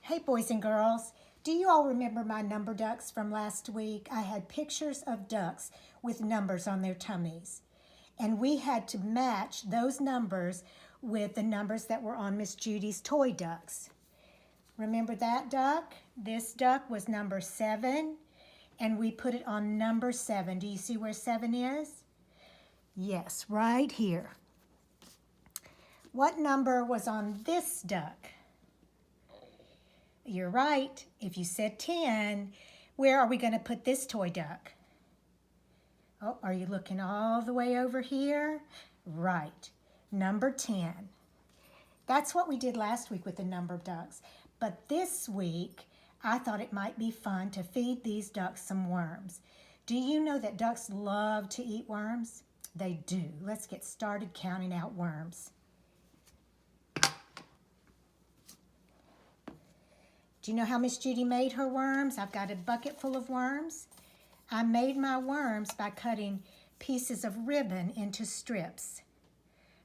Hey boys and girls, do you all remember my number ducks from last week? I had pictures of ducks with numbers on their tummies. And we had to match those numbers with the numbers that were on Miss Judy's toy ducks. Remember that duck? This duck was number 7, and we put it on number 7. Do you see where 7 is? Yes, right here. What number was on this duck? You're right. If you said 10, where are we going to put this toy duck? Oh, are you looking all the way over here? Right. Number 10. That's what we did last week with the number ducks. But this week, I thought it might be fun to feed these ducks some worms. Do you know that ducks love to eat worms? They do. Let's get started counting out worms. Do you know how Miss Judy made her worms? I've got a bucket full of worms. I made my worms by cutting pieces of ribbon into strips.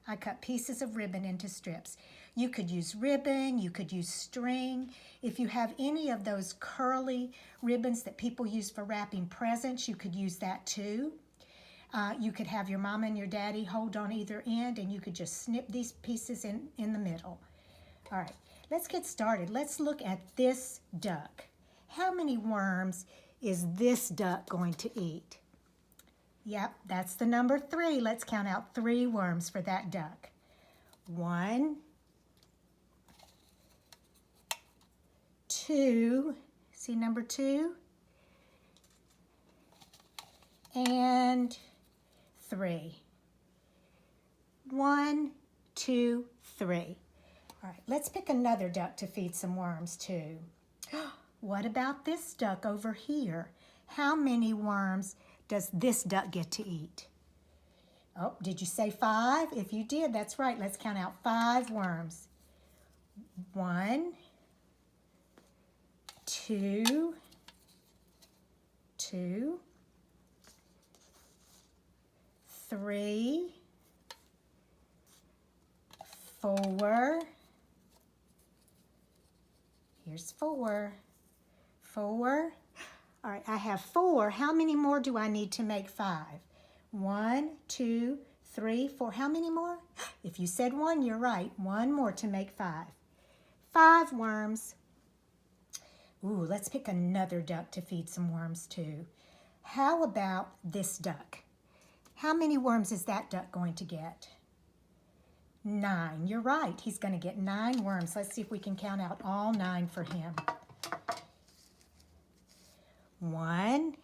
I cut pieces of ribbon into strips. You could use ribbon, you could use string. If you have any of those curly ribbons that people use for wrapping presents, you could use that too. You could have your mama and your daddy hold on either end, and you could just snip these pieces in the middle. All right, let's get started. Let's look at this duck. How many worms is this duck going to eat? Yep, that's the number 3. Let's count out 3 worms for that duck. 1, 2, see number 2? And 3. 1, 2, 3. All right, let's pick another duck to feed some worms to. What about this duck over here? How many worms does this duck get to eat? Oh, did you say 5? If you did, that's right. Let's count out 5 worms. 1, 2, 3, 4. Here's 4. 4. All right, I have 4. How many more do I need to make 5? 1, 2, 3, 4. How many more? If you said 1, you're right. 1 more to make 5. 5 worms. Ooh, let's pick another duck to feed some worms to. How about this duck? How many worms is that duck going to get? 9. You're right. He's going to get 9 worms. Let's see if we can count out all 9 for him. 1,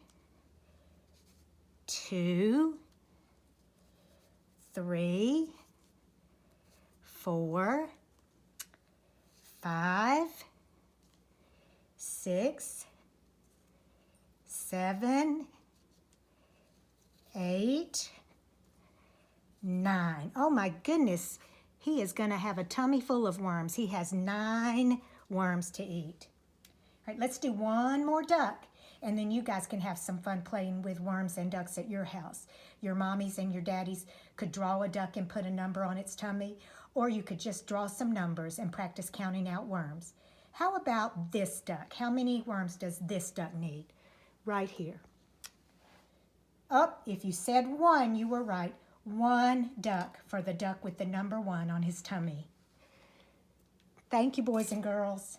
2, 3, 4, 5, 6, 7, 8, 9. Oh my goodness, he is going to have a tummy full of worms. He has 9 worms to eat. All right, let's do one more duck, and then you guys can have some fun playing with worms and ducks at your house. Your mommies and your daddies could draw a duck and put a number on its tummy, or you could just draw some numbers and practice counting out worms. How about this duck? How many worms does this duck need? Right here. Oh, if you said 1, you were right. 1 duck for the duck with the number 1 on his tummy. Thank you, boys and girls.